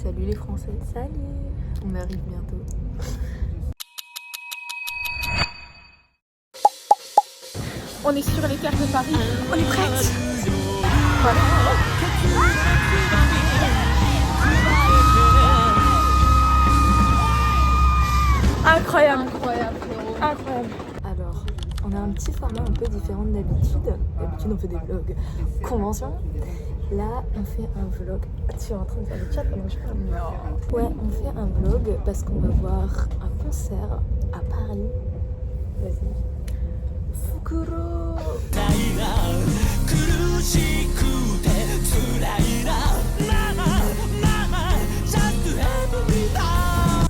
Salut les Français, salut. On arrive bientôt. On est sur les terres de Paris. On est prête. Voilà. Incroyable. Incroyable, frérot. Incroyable. Alors, on a un petit format un peu différent d'habitude. D'habitude, on fait des vlogs convention. Là, on fait un vlog. Tu es en train de faire le chat pendant que je parle? Non. Ouais, on fait un vlog parce qu'on va voir un concert à Paris. Vas-y. Fukuro.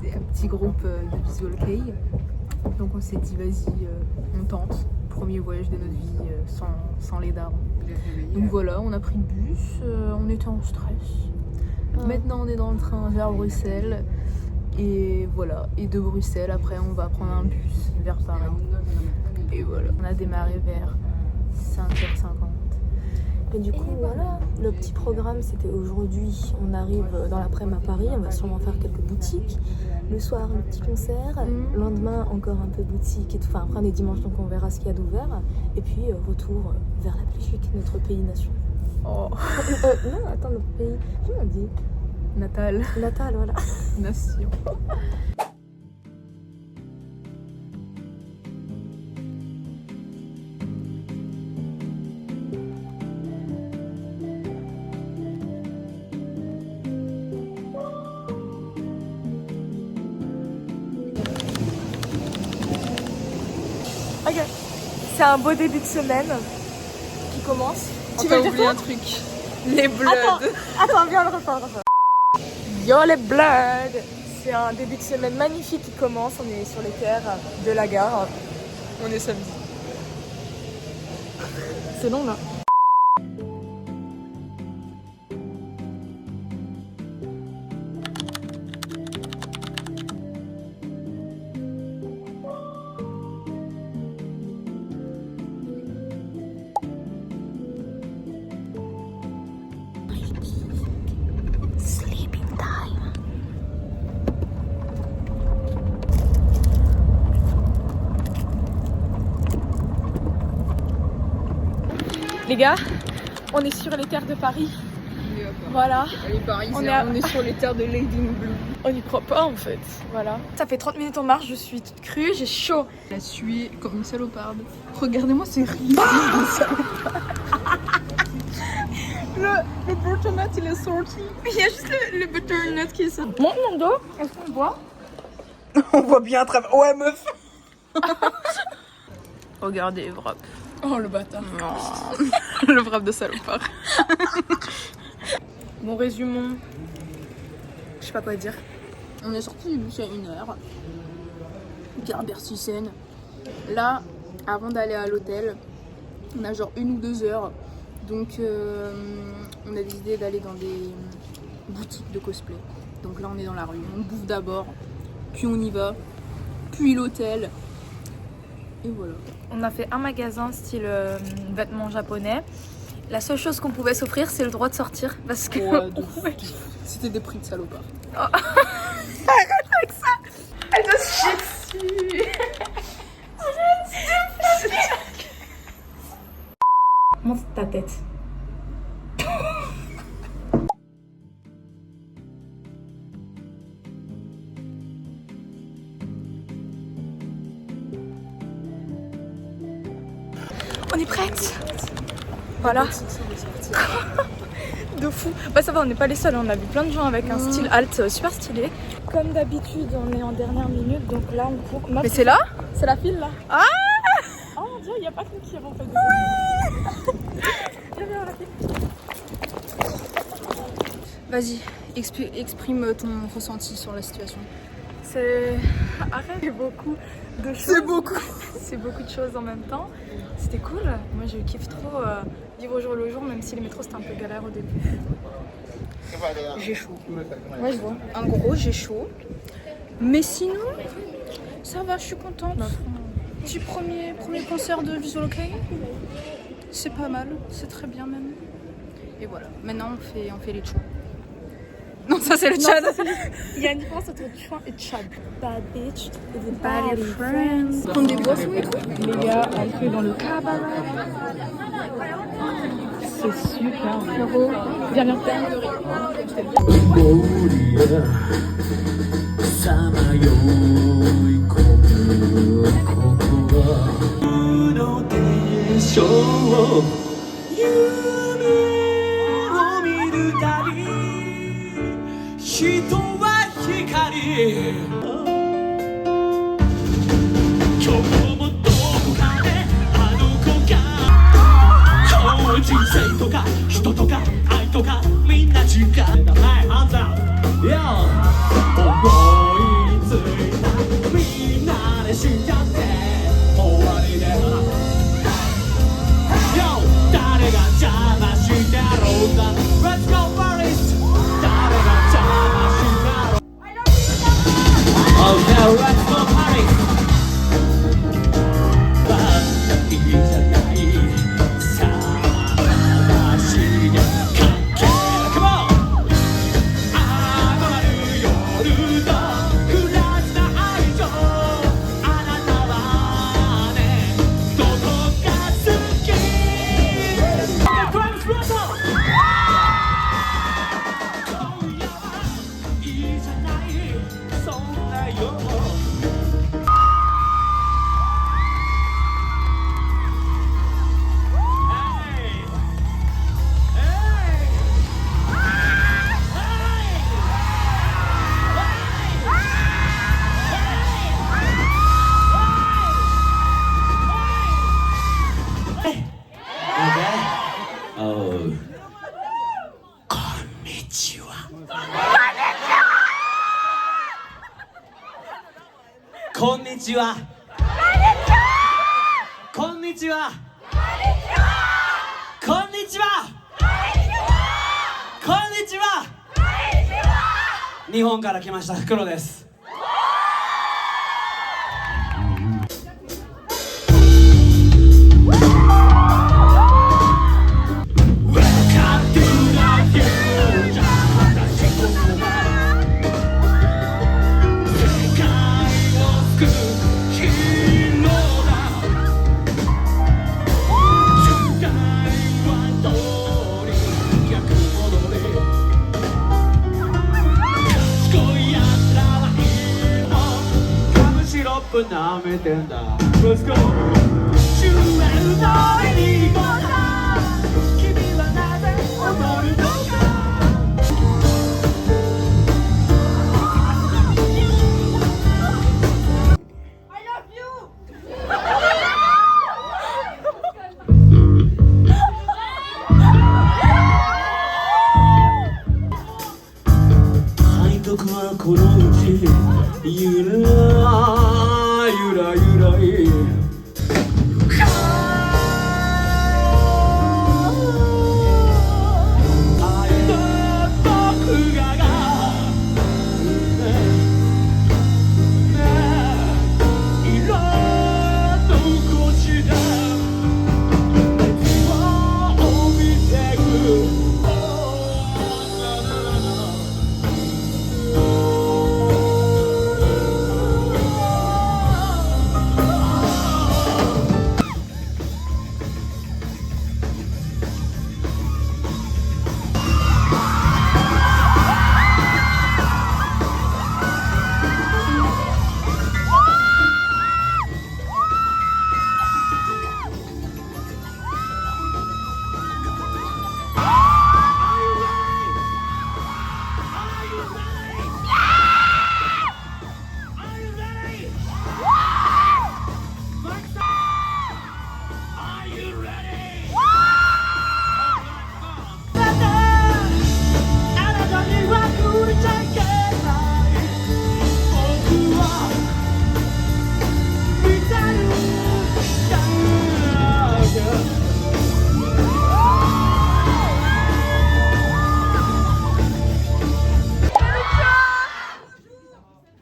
C'est un petit groupe de Visual Kei. Donc on s'est dit, vas-y, on tente. Premier voyage de notre vie sans les darons. Donc voilà, on a pris le bus, on était en stress. Maintenant on est dans le train vers Bruxelles. Et voilà, et de Bruxelles, après on va prendre un bus vers Paris. Et voilà, on a démarré vers 5h50. Et du coup, voilà, le petit programme c'était aujourd'hui, on arrive dans l'après-midi à Paris, on va sûrement faire quelques boutiques. Le soir, le petit concert. Le lendemain, encore un peu boutique et tout. Enfin, après on est dimanche, donc on verra ce qu'il y a d'ouvert. Et puis, retour vers la Belgique, notre pays-nation. Oh. Non, attends, notre pays, comment on dit? Natal. Natal, voilà. Nation. Ok, c'est un beau début de semaine qui commence. Tu veux oublier un truc? Les Bloods. Attends, viens, on le refaire. Yo les Bloods. C'est un début de semaine magnifique qui commence. On est sur les terres de la gare. On est samedi. C'est long là. Les gars, on est sur les terres de Paris. Voilà. Les Parisiens, On est sur les terres de Lady Blue. On n'y croit pas en fait. Voilà. Ça fait 30 minutes en marche, je suis toute crue, j'ai chaud. La suie comme une saloparde. Regardez-moi ces rides de salopard. Le butternut il est sorti. Il y a juste le butternut qui est sorti. Monte mon dos, est-ce qu'on voit? On voit bien à travers. Ouais meuf. Regardez, wrap. Oh le bâtard. Non. Le wrap de salopard. Bon, résumons. Je sais pas quoi dire. On est sorti du bus à 1h. Gare Bercy Seine. Là, avant d'aller à l'hôtel, on a genre 1 ou 2 heures. Donc, on a décidé d'aller dans des boutiques de cosplay. Donc là, on est dans la rue. On bouffe d'abord, puis on y va, puis l'hôtel. Et voilà. On a fait un magasin style vêtements japonais. La seule chose qu'on pouvait s'offrir, c'est le droit de sortir. Parce que. Ouais, c'était des prix de salopard. Oh. Arrête avec ça. Elle doit se chier dessus. Montre ta tête. On est prête. Voilà. De fou. Bah ça va, on n'est pas les seuls. On a vu plein de gens avec un style alt super stylé. Comme d'habitude, on est en dernière minute. Donc là, on court. Mais c'est là? C'est la file là. Ah! Oh mon dieu, il n'y a pas que nous qui avons fait des Viens, viens, la file. Vas-y, exprime ton ressenti sur la situation. C'est... Arrête, c'est beaucoup de choses. C'est beaucoup. C'est beaucoup de choses en même temps. C'était cool. Moi, je kiffe trop vivre au jour le jour, même si les métros c'était un peu galère au début. J'ai chaud. Ouais, je vois. En gros, j'ai chaud. Mais sinon, ça va, je suis contente. Petit premier concert de Visual Kei. C'est pas mal, c'est très bien même. Et voilà, maintenant on fait les shows. Non, ça c'est le Tchad. Il y a une différence entre Chouin et Tchad. Bad bitch with Bad bad friends. friends. Prendre des boissons et tout. Les gars, entrez dans le cabaret. C'est super. Frérot, viens, viens. さまよい込むここはのでしょう夢を見るたび人は光今日もどこかであの子が人生とか人とか愛とかみんな違うはいハンズアップ 思いついたみんなでしちゃって終わりで誰が邪魔してろうか Let's go Paris 誰が邪魔してろう Oh now let's go Paris いいじゃないさあ私にかける Come on こんにちは。こんにちは。こんにちは。こんにちは。日本から来ました黒です。なめてんだ Let's go 終焉のエリーゴだ君はなぜ踊るのか I love you 背徳はこのうちゆらゆらい愛の僕が色とこしで熱を帯びてく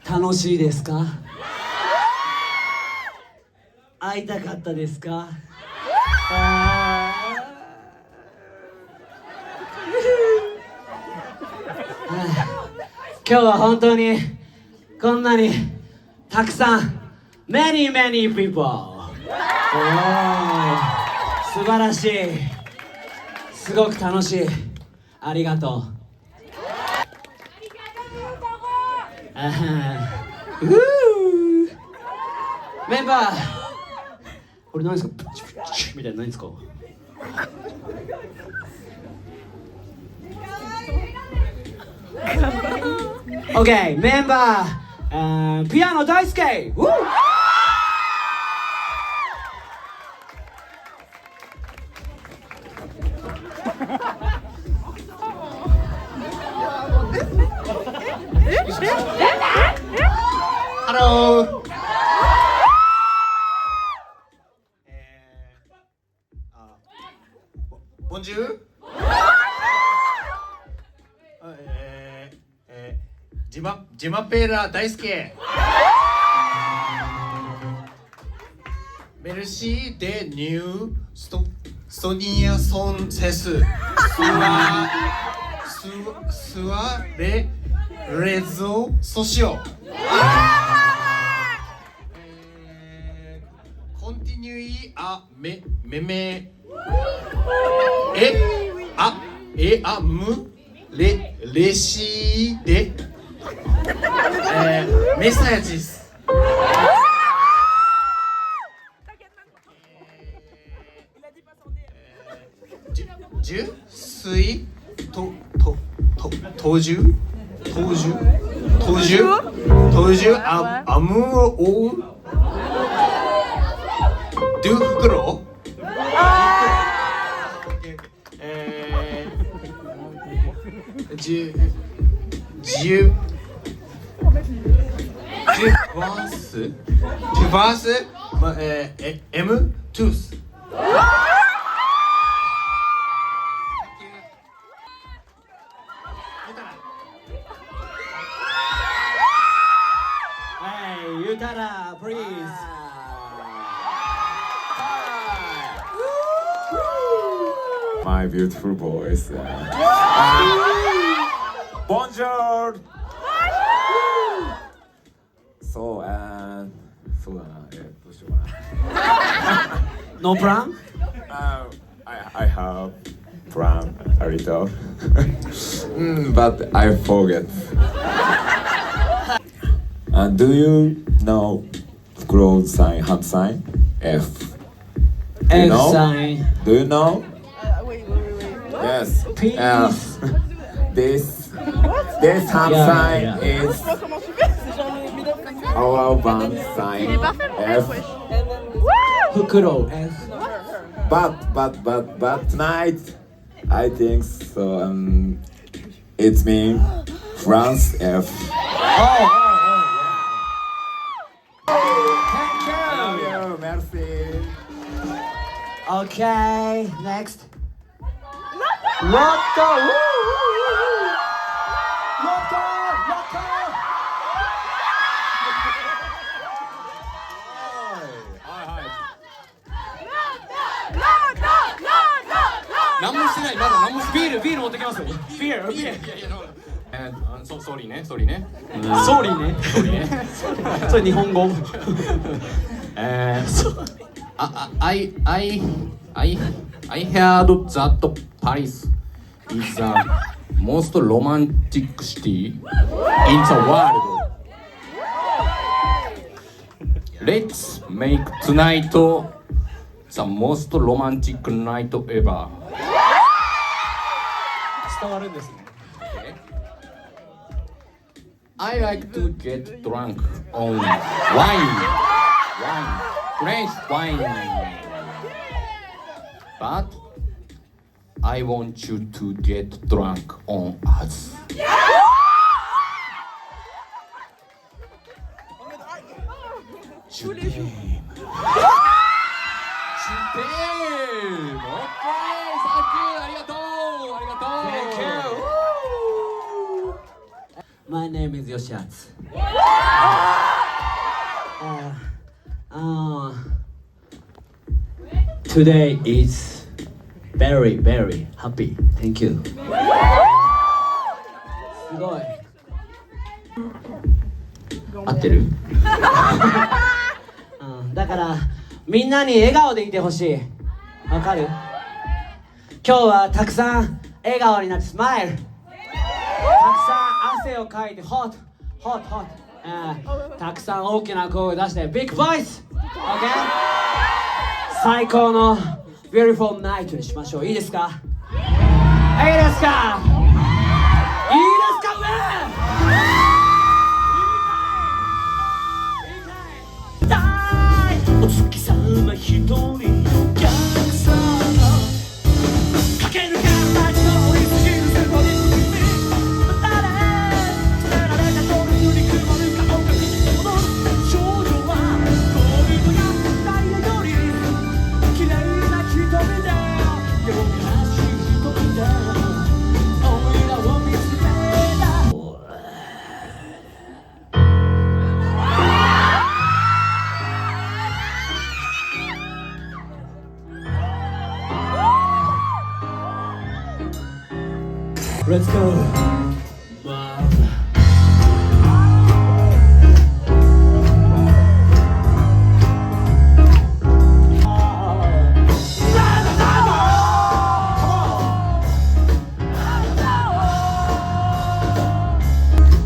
楽しいですか？会いたかったですか？あ今日は本当にこんなにたくさん many people 素晴らしいすごく楽しいありがとうメンバーこれ何ですかみたいな何ですかOK メンバーピアノ大好きハローボンジュールジマペーラ大好きメルシーでニューストニアソンセススワレゾソシオコンティニュイアメメムレシーでメサヤジス十水トジュアムオウドゥフクロジュバースエムトゥースユタラ please My beautiful voice. Bonjour. So そうだな、どうしようかな。No plan? I have plan a little, but I forget. Do you know close sign, hand sign? F. Do you F know? sign Do you know? Wait. Yes. Peace. This hand Yeah, sign yeah. is Comment tu fais? C'est genre le middle finger. our band sign. Il est parfait mon mec, F. wesh. Fukuro F But tonight, I think so. It's me, France F. Love you, merci. Okay, next. Lotto! Lotto!何もしてないまだ何もしてないビール持ってきますよ。ビール。ソーリーねソーリーね。それ日本語。I heard that Paris is the most romantic city in the world. Let's make tonight the most romantic night ever. 伝わるんですね。 I like to get drunk on French wine. But I want you to get drunk on us. Okay, thank you. ありがとう。My name is Yoshiatsu. Today is very happy. Thank you. すごい。合ってる？だからみんなに笑顔でいてほしい。わかる？今日はたくさん笑顔になってスマイル。たくさん汗をかいてホットホットホット。たくさん大きな声を出してビッグボイス。OK？ 最高の beautiful night にしましょう。いいですか？いいですか？いいですか？お月様一人逆さ駆け抜けた街の一瞬そこにまたね捨てられたこの世に曇る顔がくじけ戻る少女はゴールドやダイヤより綺麗な瞳でよみなしい瞳でおいらを見つめたLet's go. Wow.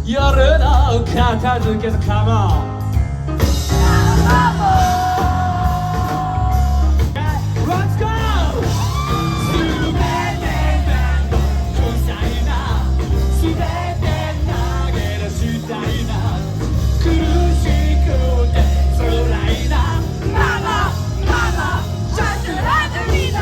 Yoru no katazuke so come on. Let's go. 全て投げ出したいな苦しくて辛いなママママシャツラジリーナ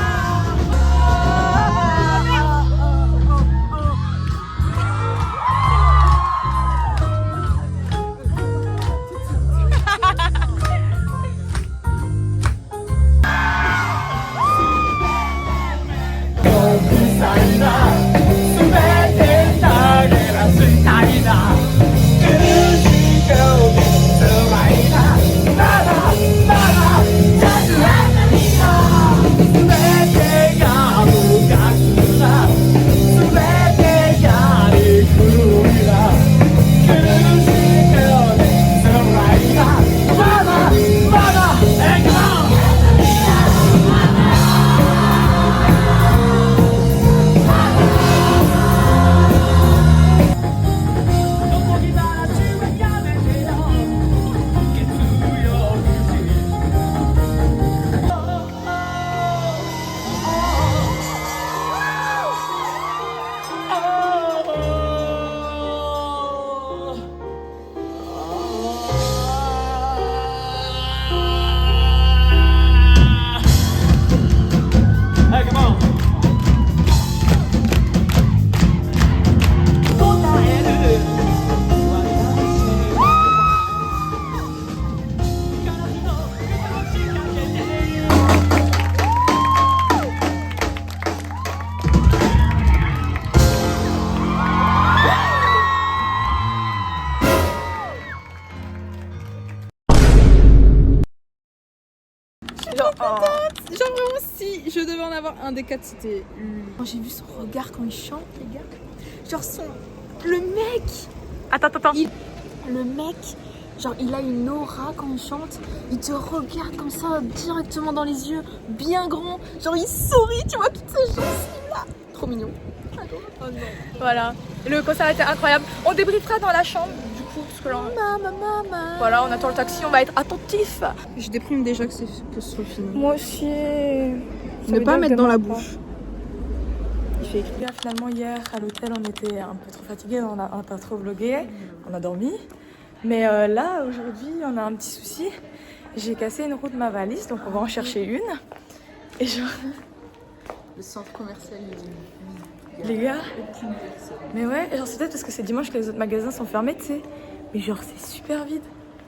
Genre vraiment si je devais en avoir un des quatre c'était lui. Quand j'ai vu son regard quand il chante les gars. Genre le mec. Attends. Le mec, genre il a une aura quand il chante. Il te regarde comme ça directement dans les yeux, bien grand. Genre il sourit, tu vois toutes ces gencives là. Trop mignon. Oh non. Voilà. Le concert était incroyable. On débriefera dans la chambre du coup parce que là. Maman. Voilà, on attend le taxi, on va être attentif. Je déprime déjà que ce soit fini. Moi aussi. Ne pas mettre dans la bouche. Il fait écrire finalement hier à l'hôtel, on était un peu trop fatigués, on a pas trop vlogué, on a dormi. Mais là aujourd'hui on a un petit souci. J'ai cassé une roue de ma valise, donc on va en chercher une. Et genre. Le centre commercial Les gars. Mais ouais, genre c'est peut-être parce que c'est dimanche que les autres magasins sont fermés, tu sais. Mais genre c'est super vide.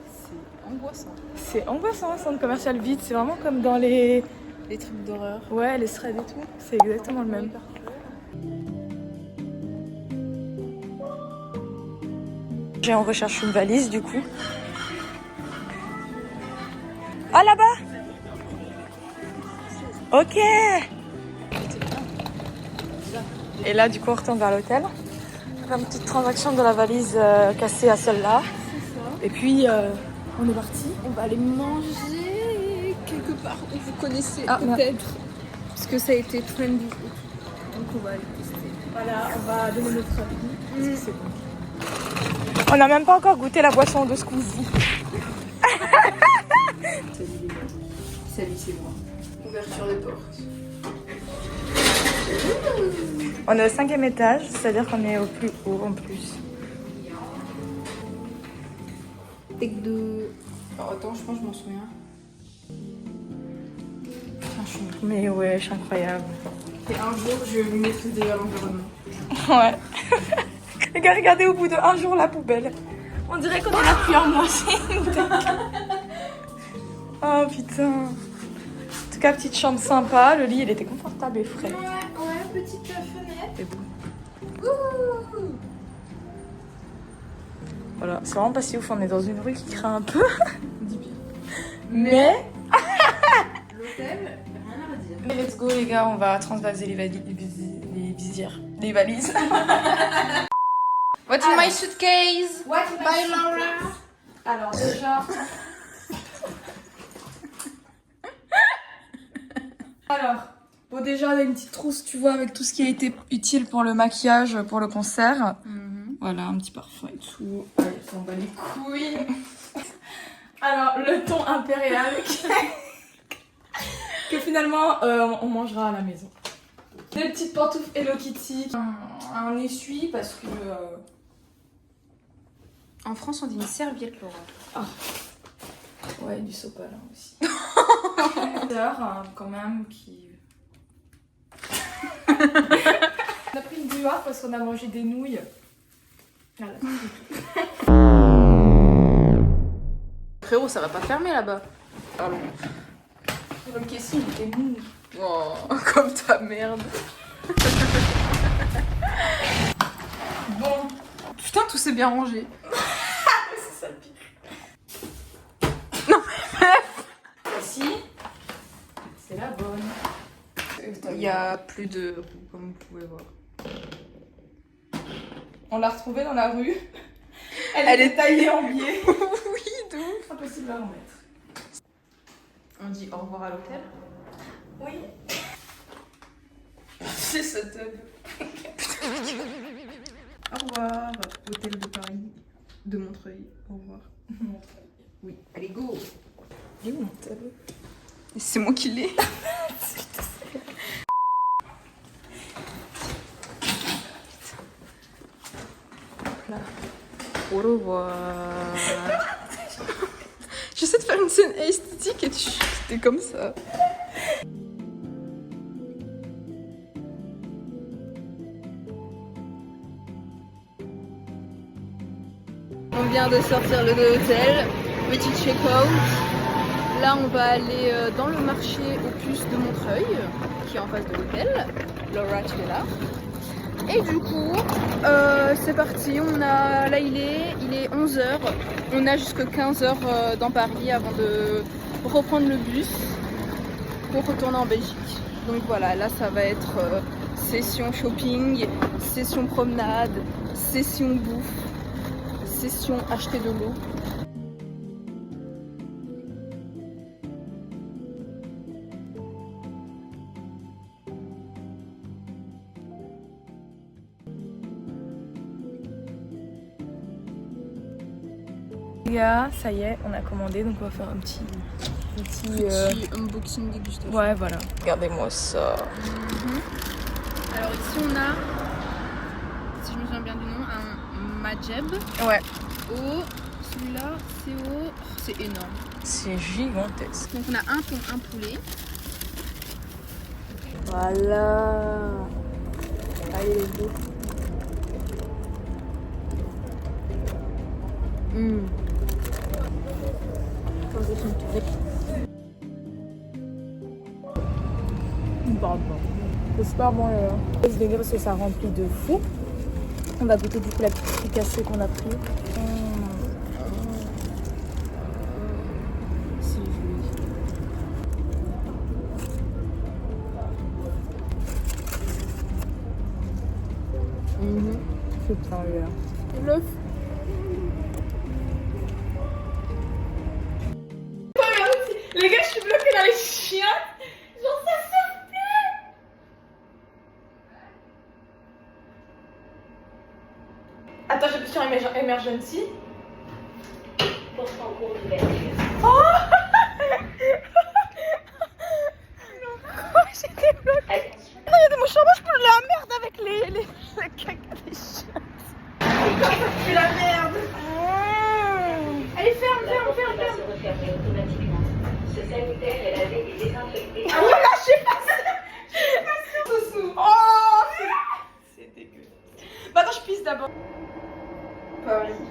C'est angoissant. C'est angoissant un centre commercial vide, c'est vraiment comme dans les trucs d'horreur. Ouais, les threads et tout, c'est exactement le même. On recherche une valise du coup. Ah là-bas. Ok. Et là du coup on retourne vers l'hôtel. faire une petite transaction de la valise cassée à celle-là. Et puis, on est parti. On va aller manger quelque part où vous connaissez Ah, peut-être. Parce que ça a été trendy. Donc on va aller tester. Voilà, on va donner notre avis. C'est bon. On n'a même pas encore goûté la boisson de Squeezie. Salut, c'est moi. Ouverture des portes. On est au 5e étage, c'est-à-dire qu'on est au plus haut en plus. Tech de... Oh, attends, je pense que je m'en souviens. Mais ouais, c'est incroyable. Et un jour, je maîtrise déjà l'environnement. Ouais. Regardez au bout d'un jour la poubelle. On dirait qu'on est là depuis un mois. Oh putain. En tout cas, petite chambre sympa. Le lit, il était confortable et frais. Ouais, petite fenêtre. Et bon. Voilà, c'est vraiment pas si ouf. On est dans une rue qui craint un peu. Mais. L'hôtel, rien à redire. Mais let's go les gars, on va transvaser les valises. Les valises. What's in my suitcase? What Bye Laura. Alors déjà. Alors, bon déjà on a une petite trousse, tu vois, avec tout ce qui a été utile pour le maquillage, pour le concert. Voilà, un petit parfum et tout. Allez, on bat les couilles. Alors, le ton impérial que finalement on mangera à la maison. Des petites pantoufles Hello Kitty. Un essuie parce que... En France, on dit une serviette, Laura. Ouais, du sopalin aussi. Sœur, quand même, qui... On a pris une buard parce qu'on a mangé des nouilles. Voilà. Frérot, ça va pas fermer là-bas. Pardon. Le caissier, il était mou. Oh, comme ta merde. Bon. Putain, tout s'est bien rangé. C'est ça le pire. Non, Voici. C'est la bonne. il y a plus de roues, comme vous pouvez voir. On l'a retrouvée dans la rue. Elle est taillée en biais. Oui, d'où? Impossible à remettre. On dit au revoir à l'hôtel. Oui. C'est ce tub. Au revoir, hôtel de Paris, de Montreuil. Au revoir. Oui, allez go. Il est où mon tub? C'est moi qui l'ai. Au revoir. J'essaie de faire une scène esthétique et t'es comme ça. On vient de sortir de l'hôtel, petit check-out. Là, on va aller dans le marché aux puces de Montreuil, qui est en face de l'hôtel. Laura, tu es là. Et du coup, c'est parti. Là, il est 11h. On a jusque 15h dans Paris avant de reprendre le bus pour retourner en Belgique. Donc voilà, là, ça va être session shopping, session promenade, session bouffe, session acheter de l'eau. Les gars, ça y est, on a commandé, donc on va faire un petit Unboxing dégustation. Ouais, voilà. Regardez-moi ça. Alors ici on a, si je me souviens bien du nom, un Majeb. Ouais. Celui-là, c'est énorme. C'est gigantesque. Donc on a un thon, un poulet. Voilà. Allez, les deux. C'est super bon là. Je vais dire parce que ça remplit de fou. On va goûter du coup la petite fricassée qu'on a pris. C'est joli. putain, lui, là. L'œuf. Les gars, je suis bloquée dans les chiens. Genre, ça sort plus. Attends, j'appuie sur Emergency. Oh j'étais bloquée. Non, il y a des mouches en bas, je peux la merde avec les caca des chiens. Pourquoi ça fait la merde? Allez, ferme. Ah ouais, là, je sais pas dessous. Oh, c'est dégueu. Bah attends, je pisse d'abord. Paris.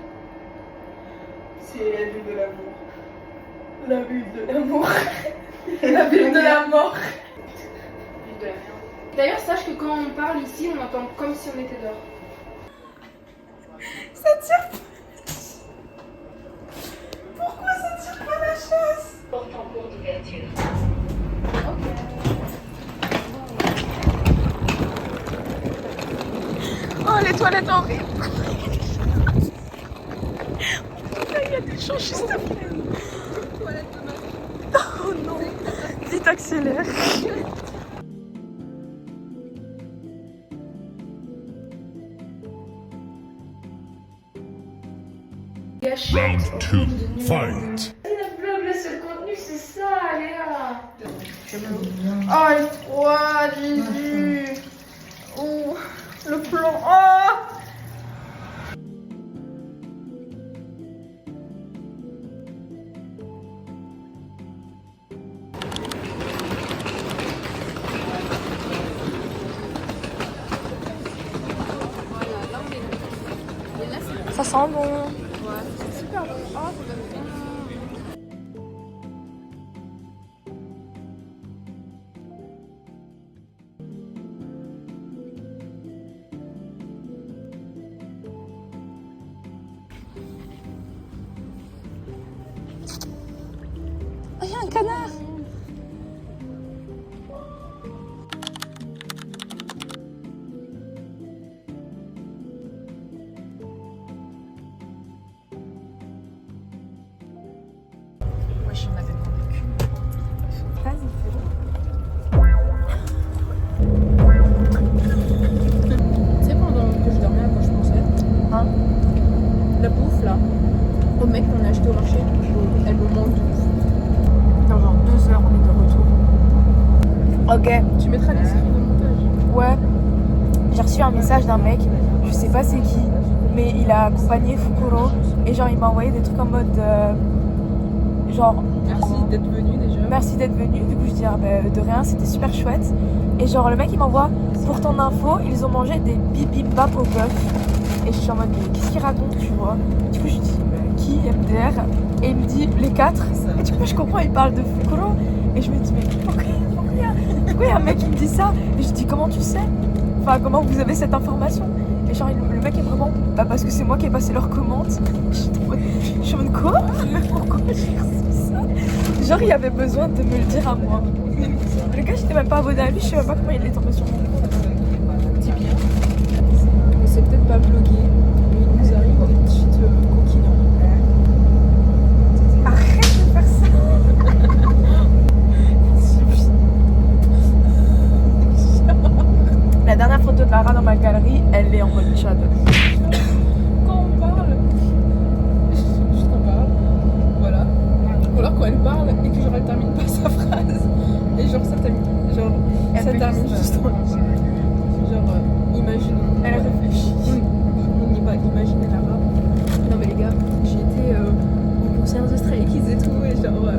C'est la ville de l'amour. La ville de l'amour. La ville de la mort. Ville de la merde. D'ailleurs, sache que quand on parle ici, on entend comme si on était dehors. Ça tire pas. Pourquoi ça tire pas la chasse? Porte en cours d'ouverture. Oh, les toilettes horribles. Il y a des gens juste après. Oh non. Vite accélère. Round 2, fight! Le blog, le seul contenu, c'est ça, Léa. Oh, les trois, Jésus. Oh, le plan. Oh. Ça sent bon. C'est super bon. Oh, Oh, il y a un canard. Ouais, je n'avais pas vécu. Vas-y, c'est bon. Tu sais, pendant que je dormais, moi je pensais. Hein? La bouffe là, au mec qu'on a acheté au marché, elle me manque de ouf. Dans genre 2 heures, on est de retour. Ok. Tu mettras les séries de montage. Ouais. J'ai reçu un message d'un mec, je sais pas c'est qui, mais il a accompagné Fukuro et genre il m'a envoyé des trucs en mode genre Merci d'être venu déjà. merci d'être venu. Du coup je dis ah, bah, de rien, c'était super chouette. Et genre le mec il m'envoie pour ton info, ils ont mangé des bibimbap au bœuf. Et je suis en mode mais qu'est-ce qu'il raconte, tu vois. Du coup je lui dis qui MDR et il me dit les 4. Et du coup je comprends, il parle de Fukuro et je me dis mais pourquoi il y a un mec qui me dit ça. Et je dis comment tu sais, enfin comment vous avez cette information. Et genre le mec est vraiment bah parce que c'est moi qui ai passé leur commande. Je suis en mode quoi. Pourquoi j'ai reçu ça. Genre il avait besoin de me le dire à moi. Le gars j'étais même pas abonné à lui, je sais même pas comment il est tombé sur mon compte. Dis bien. Mais c'est peut-être pas blogué, mais il nous arrive des petites coquines. Arrête de faire ça. La dernière photo de Lara dans ma galerie, elle est en mode Tchad. Quand on parle, juste on parle, voilà. Ou alors quand elle parle et que genre elle termine pas sa phrase. Et genre ça termine, genre Elle ça fait termine juste juste en genre imagine. Elle réfléchit. On y va imaginer Lara. Non mais les gars, j'ai été au concert de Stray Kids et tout et genre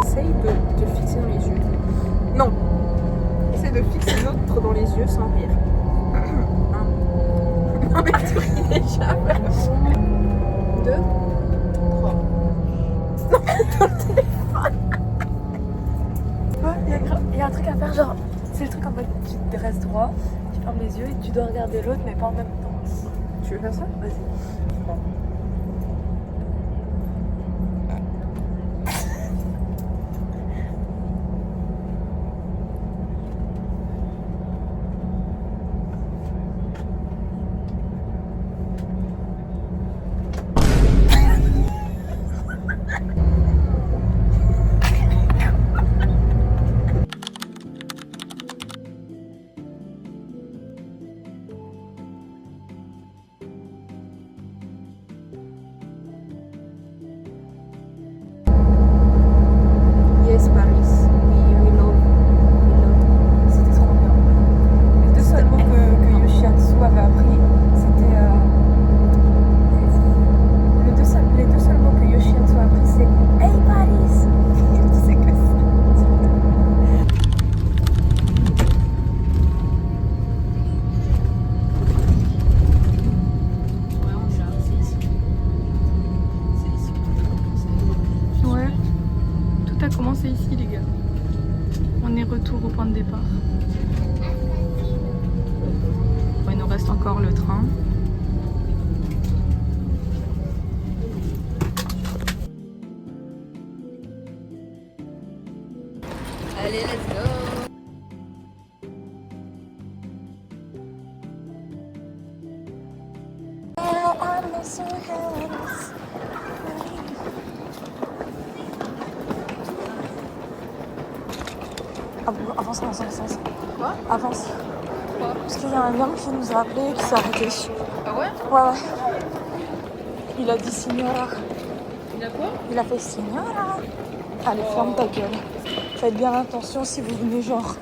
essaye de te fixer dans les yeux. Non. Essaye de fixer l'autre dans les yeux sans rire. Non mais tu ris déjà. 2, 3. Non, dans le téléphone. Il y a un truc à faire, genre, c'est le truc en mode tu te restes droit, tu fermes les yeux et tu dois regarder l'autre, mais pas en même temps. Tu veux faire ça? Vas-y. Bon. Yes, Paris. We love. C'était trop bien. Les deux seuls mots que Yoshiatsu avait appris, c'était. Les deux seuls mots que Yoshiatsu a appris, c'est Hey Paris! C'est que ça. Ouais, on est là, c'est ici. C'est ici que tout a commencé. Ouais. Tout a commencé ici, les gars. On est retour au point de départ. Bon, il nous reste encore le train. Allez, let's go. Avance, avance, avance, avance. Quoi? Avance. Quoi? Parce qu'il y a un homme qui nous a appelé et qui s'est arrêté. Ah ouais? Ouais, ouais. Il a dit Signora. Il a quoi? Il a fait Signora. Allez, ferme ta gueule. Faites bien attention si vous venez, genre,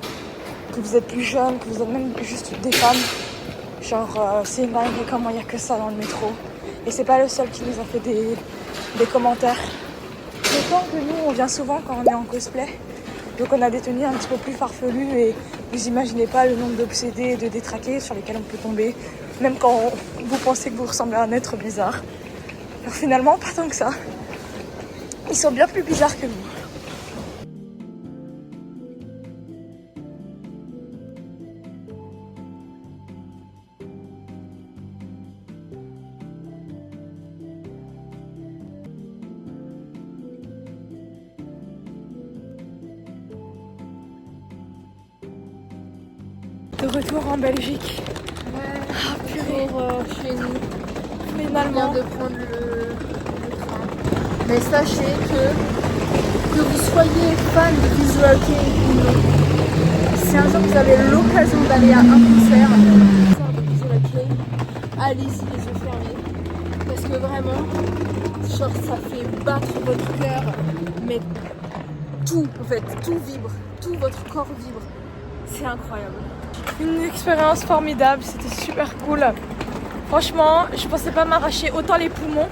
que vous êtes plus jeune, que vous êtes même juste des femmes. Genre, c'est une dingue comment il n'y a que ça dans le métro. Et c'est pas le seul qui nous a fait des commentaires. D'autant que nous, on vient souvent quand on est en cosplay. Donc on a des tenues un petit peu plus farfelues et vous imaginez pas le nombre d'obsédés et de détraqués sur lesquels on peut tomber, même quand vous pensez que vous ressemblez à un être bizarre. Alors finalement, pas tant que ça. Ils sont bien plus bizarres que nous. De retour en Belgique. Ouais. Ah purée. Pour chez nous. On vient Finalement. de prendre le train. Mais sachez que vous soyez fan de Visual Kei ou non, si un jour vous avez l'occasion d'aller à un concert de Visual Kei, allez-y les yeux fermés. Parce que vraiment, genre ça fait battre votre cœur, mais tout en fait, tout vibre, tout votre corps vibre. C'est incroyable. Une expérience formidable, c'était super cool. Franchement, je pensais pas m'arracher autant les poumons.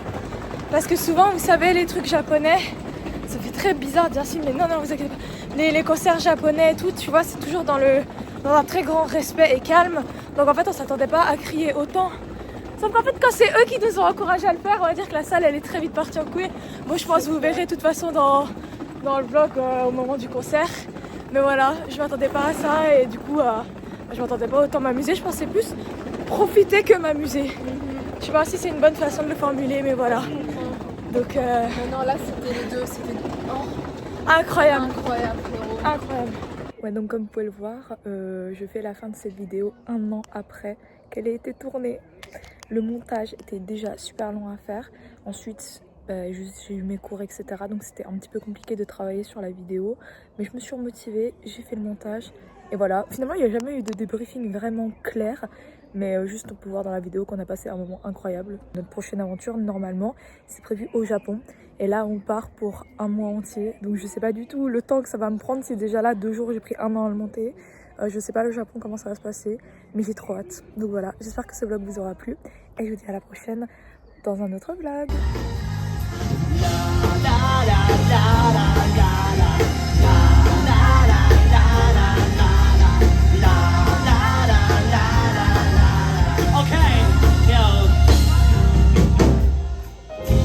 Parce que souvent, vous savez, les trucs japonais, ça fait très bizarre de dire si, mais non, vous inquiétez pas. Les concerts japonais et tout, tu vois, c'est toujours dans un très grand respect et calme. Donc en fait, on s'attendait pas à crier autant. Sauf qu'en fait, quand c'est eux qui nous ont encouragés à le faire, on va dire que la salle, elle est très vite partie en couille. Bon, je pense que vous verrez de toute façon dans le vlog au moment du concert. Mais voilà, je m'attendais pas à ça et du coup, je m'attendais pas autant m'amuser. Je pensais plus profiter que m'amuser. Je sais pas si c'est une bonne façon de le formuler, mais voilà. Donc, Non, là c'était les deux, c'était incroyable. incroyable, frérot. Incroyable. Ouais, donc comme vous pouvez le voir, je fais la fin de cette vidéo 1 an après qu'elle ait été tournée. Le montage était déjà super long à faire. Ensuite, j'ai eu mes cours, etc. Donc c'était un petit peu compliqué de travailler sur la vidéo. Mais je me suis remotivée, j'ai fait le montage. Et voilà, finalement il n'y a jamais eu de débriefing vraiment clair. Mais juste on peut voir dans la vidéo qu'on a passé un moment incroyable. Notre prochaine aventure, normalement, c'est prévu au Japon. Et là, on part pour 1 mois entier. Donc je sais pas du tout le temps que ça va me prendre. C'est déjà là 2 jours, j'ai pris 1 an à le monter. Je sais pas le Japon comment ça va se passer. Mais j'ai trop hâte. Donc voilà, j'espère que ce vlog vous aura plu. Et je vous dis à la prochaine dans un autre vlog. Yo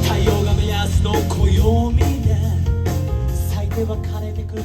太陽が目安の暦で咲いて別れてく